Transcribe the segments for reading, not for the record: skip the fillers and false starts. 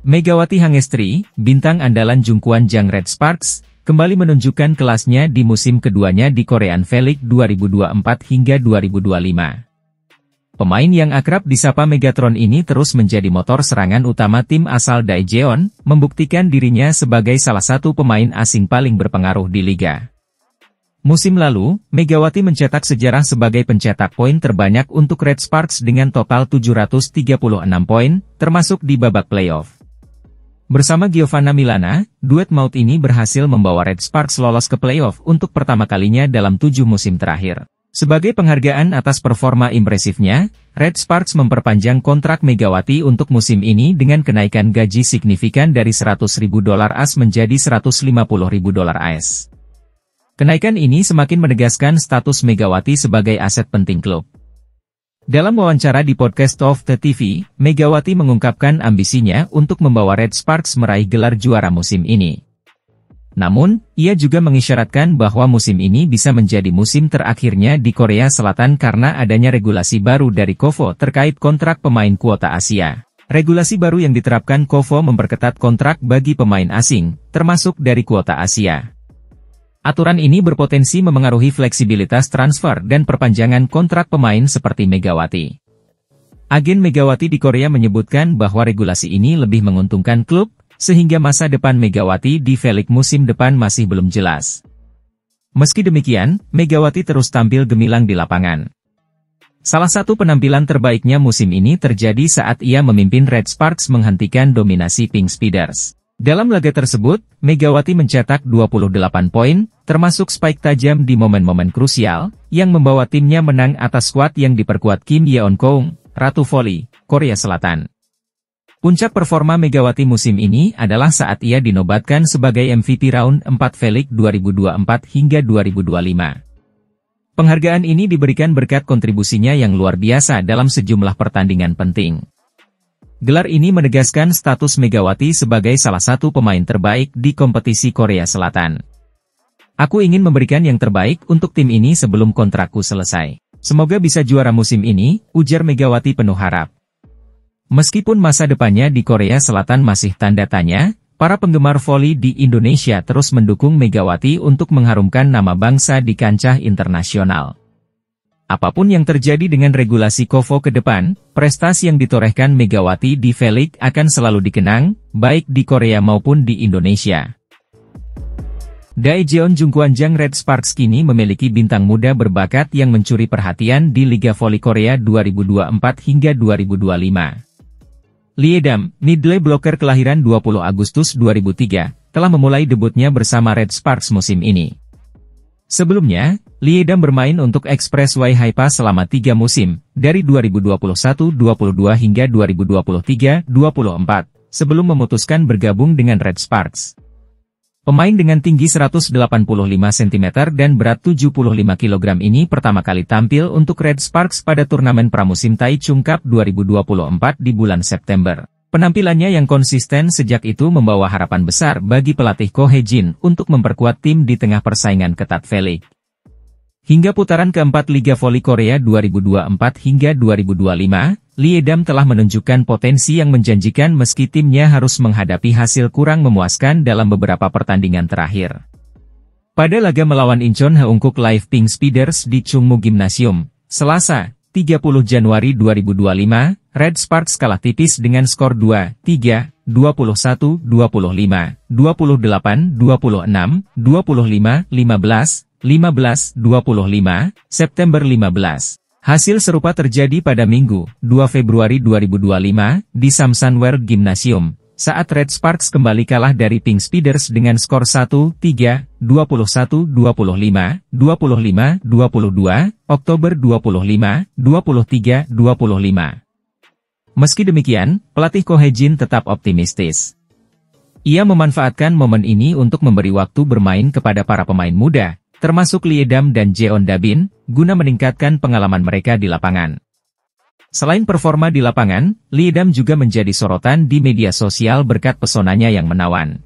Megawati Hangestri, bintang andalan Jungkwon Jang Red Sparks, kembali menunjukkan kelasnya di musim keduanya di Korean V-League 2024 hingga 2025. Pemain yang akrab disapa Megatron ini terus menjadi motor serangan utama tim asal Daejeon, membuktikan dirinya sebagai salah satu pemain asing paling berpengaruh di liga. Musim lalu, Megawati mencetak sejarah sebagai pencetak poin terbanyak untuk Red Sparks dengan total 736 poin, termasuk di babak playoff. Bersama Giovanna Milana, duet maut ini berhasil membawa Red Sparks lolos ke playoff untuk pertama kalinya dalam 7 musim terakhir. Sebagai penghargaan atas performa impresifnya, Red Sparks memperpanjang kontrak Megawati untuk musim ini dengan kenaikan gaji signifikan dari $100.000 AS menjadi $150.000 AS. Kenaikan ini semakin menegaskan status Megawati sebagai aset penting klub. Dalam wawancara di podcast of the TV, Megawati mengungkapkan ambisinya untuk membawa Red Sparks meraih gelar juara musim ini. Namun, ia juga mengisyaratkan bahwa musim ini bisa menjadi musim terakhirnya di Korea Selatan karena adanya regulasi baru dari KOFO terkait kontrak pemain kuota Asia. Regulasi baru yang diterapkan KOFO memperketat kontrak bagi pemain asing, termasuk dari kuota Asia. Aturan ini berpotensi memengaruhi fleksibilitas transfer dan perpanjangan kontrak pemain seperti Megawati. Agen Megawati di Korea menyebutkan bahwa regulasi ini lebih menguntungkan klub, sehingga masa depan Megawati di V-League musim depan masih belum jelas. Meski demikian, Megawati terus tampil gemilang di lapangan. Salah satu penampilan terbaiknya musim ini terjadi saat ia memimpin Red Sparks menghentikan dominasi Pink Speeders. Dalam laga tersebut, Megawati mencetak 28 poin, termasuk spike tajam di momen-momen krusial, yang membawa timnya menang atas skuad yang diperkuat Kim Yeon-keung, Ratu Voli, Korea Selatan. Puncak performa Megawati musim ini adalah saat ia dinobatkan sebagai MVP Round 4 V-League 2024 hingga 2025. Penghargaan ini diberikan berkat kontribusinya yang luar biasa dalam sejumlah pertandingan penting. Gelar ini menegaskan status Megawati sebagai salah satu pemain terbaik di kompetisi Korea Selatan. Aku ingin memberikan yang terbaik untuk tim ini sebelum kontrakku selesai. Semoga bisa juara musim ini, ujar Megawati penuh harap. Meskipun masa depannya di Korea Selatan masih tanda tanya, para penggemar voli di Indonesia terus mendukung Megawati untuk mengharumkan nama bangsa di kancah internasional. Apapun yang terjadi dengan regulasi KOFO ke depan, prestasi yang ditorehkan Megawati di V-League akan selalu dikenang, baik di Korea maupun di Indonesia. Daejeon Jungkwon Jang Red Sparks kini memiliki bintang muda berbakat yang mencuri perhatian di Liga Voli Korea 2024 hingga 2025. Lee Dam, middle blocker kelahiran 20 Agustus 2003, telah memulai debutnya bersama Red Sparks musim ini. Sebelumnya, Lee Dam bermain untuk Express Y Haifa selama 3 musim, dari 2021-22 hingga 2023-24, sebelum memutuskan bergabung dengan Red Sparks. Pemain dengan tinggi 185 cm dan berat 75 kg ini pertama kali tampil untuk Red Sparks pada turnamen pramusim Taichung Cup 2024 di bulan September. Penampilannya yang konsisten sejak itu membawa harapan besar bagi pelatih Ko Hae-jin untuk memperkuat tim di tengah persaingan ketat V-League. Hingga putaran keempat Liga Voli Korea 2024 hingga 2025, Lee Dam telah menunjukkan potensi yang menjanjikan meski timnya harus menghadapi hasil kurang memuaskan dalam beberapa pertandingan terakhir. Pada laga melawan Incheon Haeunkook Live Pink Speeders di Chungmu Gymnasium, Selasa, 30 Januari 2025, Red Sparks kalah tipis dengan skor 2-3, 21-25, 28-26, 25-15, 15-25, September 15. Hasil serupa terjadi pada Minggu, 2 Februari 2025, di Samsan World Gymnasium, saat Red Sparks kembali kalah dari Pink Speeders dengan skor 1-3, 21-25, 25-22, Oktober 25, 23-25. Meski demikian, pelatih Ko Hae-jin tetap optimistis. Ia memanfaatkan momen ini untuk memberi waktu bermain kepada para pemain muda, termasuk Lee Dam dan Jeon Dabin, guna meningkatkan pengalaman mereka di lapangan. Selain performa di lapangan, Lee Dam juga menjadi sorotan di media sosial berkat pesonanya yang menawan.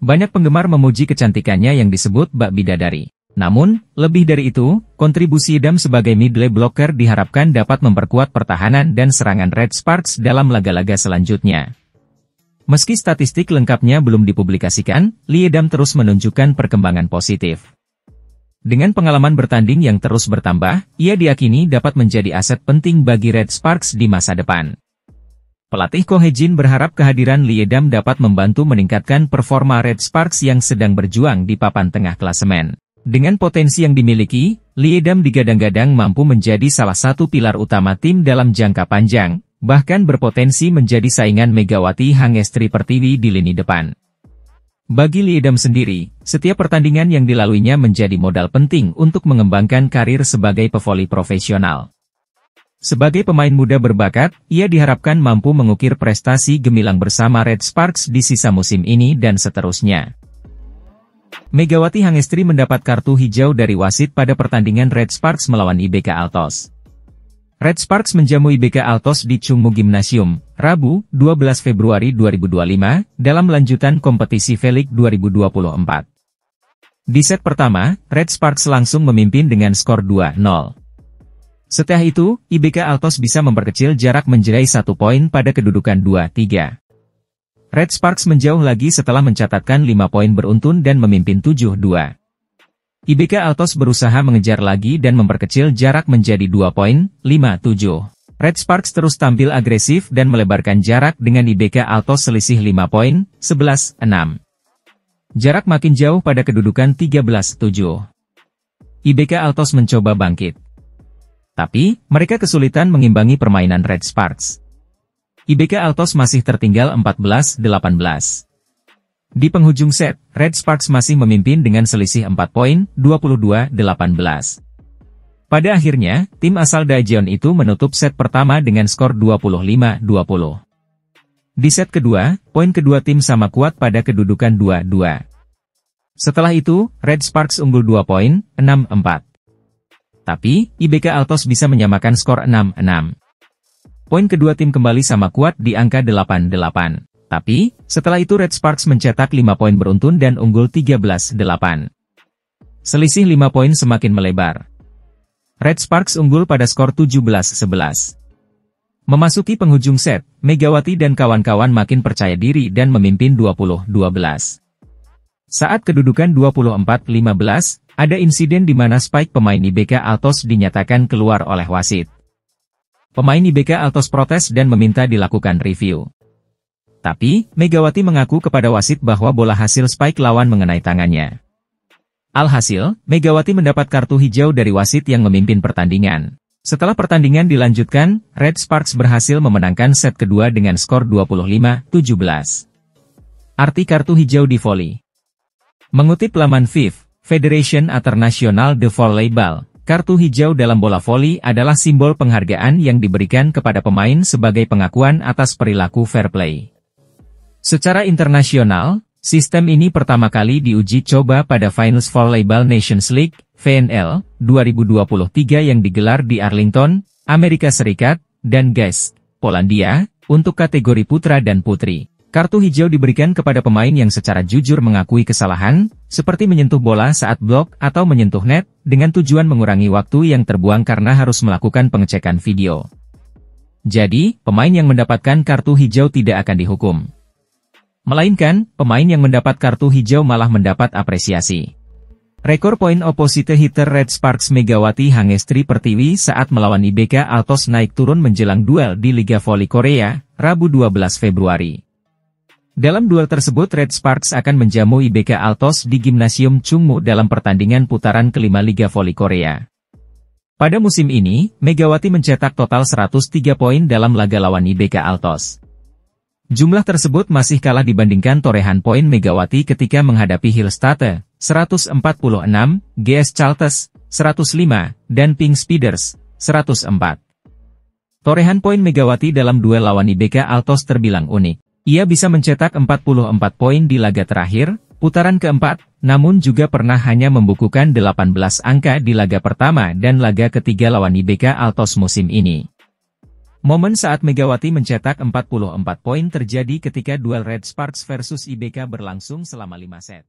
Banyak penggemar memuji kecantikannya yang disebut bak bidadari. Namun, lebih dari itu, kontribusi Dam sebagai middle blocker diharapkan dapat memperkuat pertahanan dan serangan Red Sparks dalam laga-laga selanjutnya. Meski statistik lengkapnya belum dipublikasikan, Liedam terus menunjukkan perkembangan positif. Dengan pengalaman bertanding yang terus bertambah, ia diyakini dapat menjadi aset penting bagi Red Sparks di masa depan. Pelatih Ko Hye-jin berharap kehadiran Liedam dapat membantu meningkatkan performa Red Sparks yang sedang berjuang di papan tengah klasemen. Dengan potensi yang dimiliki, Liedam digadang-gadang mampu menjadi salah satu pilar utama tim dalam jangka panjang, bahkan berpotensi menjadi saingan Megawati Hangestri Pertiwi di lini depan. Bagi Liedam sendiri, setiap pertandingan yang dilaluinya menjadi modal penting untuk mengembangkan karir sebagai pevoli profesional. Sebagai pemain muda berbakat, ia diharapkan mampu mengukir prestasi gemilang bersama Red Sparks di sisa musim ini dan seterusnya. Megawati Hangestri mendapat kartu hijau dari wasit pada pertandingan Red Sparks melawan IBK Altos. Red Sparks menjamu IBK Altos di Chungmu Gymnasium, Rabu, 12 Februari 2025, dalam lanjutan kompetisi V-League 2024. Di set pertama, Red Sparks langsung memimpin dengan skor 2-0. Setelah itu, IBK Altos bisa memperkecil jarak menjerai 1 poin pada kedudukan 2-3. Red Sparks menjauh lagi setelah mencatatkan 5 poin beruntun dan memimpin 7-2. IBK Altos berusaha mengejar lagi dan memperkecil jarak menjadi 2 poin, 5-7. Red Sparks terus tampil agresif dan melebarkan jarak dengan IBK Altos selisih 5 poin, 11-6. Jarak makin jauh pada kedudukan 13-7. IBK Altos mencoba bangkit. Tapi, mereka kesulitan mengimbangi permainan Red Sparks. IBK Altos masih tertinggal 14-18. Di penghujung set, Red Sparks masih memimpin dengan selisih 4 poin, 22-18. Pada akhirnya, tim asal Daejeon itu menutup set pertama dengan skor 25-20. Di set kedua, poin kedua tim sama kuat pada kedudukan 2-2. Setelah itu, Red Sparks unggul 2 poin, 6-4. Tapi, IBK Altos bisa menyamakan skor 6-6. Poin kedua tim kembali sama kuat di angka 8-8. Tapi, setelah itu Red Sparks mencetak 5 poin beruntun dan unggul 13-8. Selisih 5 poin semakin melebar. Red Sparks unggul pada skor 17-11. Memasuki penghujung set, Megawati dan kawan-kawan makin percaya diri dan memimpin 20-12. Saat kedudukan 24-15, ada insiden di mana Spike pemain IBK Altos dinyatakan keluar oleh wasit. Pemain IBK Altos protes dan meminta dilakukan review. Tapi, Megawati mengaku kepada wasit bahwa bola hasil Spike lawan mengenai tangannya. Alhasil, Megawati mendapat kartu hijau dari wasit yang memimpin pertandingan. Setelah pertandingan dilanjutkan, Red Sparks berhasil memenangkan set kedua dengan skor 25-17. Arti kartu hijau di voli. Mengutip laman FIF, Federation International de Volleyball, kartu hijau dalam bola voli adalah simbol penghargaan yang diberikan kepada pemain sebagai pengakuan atas perilaku fair play. Secara internasional, sistem ini pertama kali diuji coba pada Finals Volleyball Nations League, VNL, 2023 yang digelar di Arlington, Amerika Serikat, dan Gdańsk, Polandia, untuk kategori putra dan putri. Kartu hijau diberikan kepada pemain yang secara jujur mengakui kesalahan, seperti menyentuh bola saat blok atau menyentuh net, dengan tujuan mengurangi waktu yang terbuang karena harus melakukan pengecekan video. Jadi, pemain yang mendapatkan kartu hijau tidak akan dihukum. Melainkan, pemain yang mendapat kartu hijau malah mendapat apresiasi. Rekor poin opposite hitter Red Sparks Megawati Hangestri Pertiwi saat melawan IBK Altos naik turun menjelang duel di Liga Voli Korea, Rabu 12 Februari. Dalam duel tersebut Red Sparks akan menjamu IBK Altos di Gymnasium Chungmu dalam pertandingan putaran kelima Liga Voli Korea. Pada musim ini, Megawati mencetak total 103 poin dalam laga lawan IBK Altos. Jumlah tersebut masih kalah dibandingkan torehan poin Megawati ketika menghadapi Hillstate, 146, GS Chalters, 105, dan Pink Speeders, 104. Torehan poin Megawati dalam duel lawan IBK Altos terbilang unik. Ia bisa mencetak 44 poin di laga terakhir, putaran keempat, namun juga pernah hanya membukukan 18 angka di laga pertama dan laga ketiga lawan IBK Altos musim ini. Momen saat Megawati mencetak 44 poin terjadi ketika duel Red Sparks versus IBK berlangsung selama 5 set.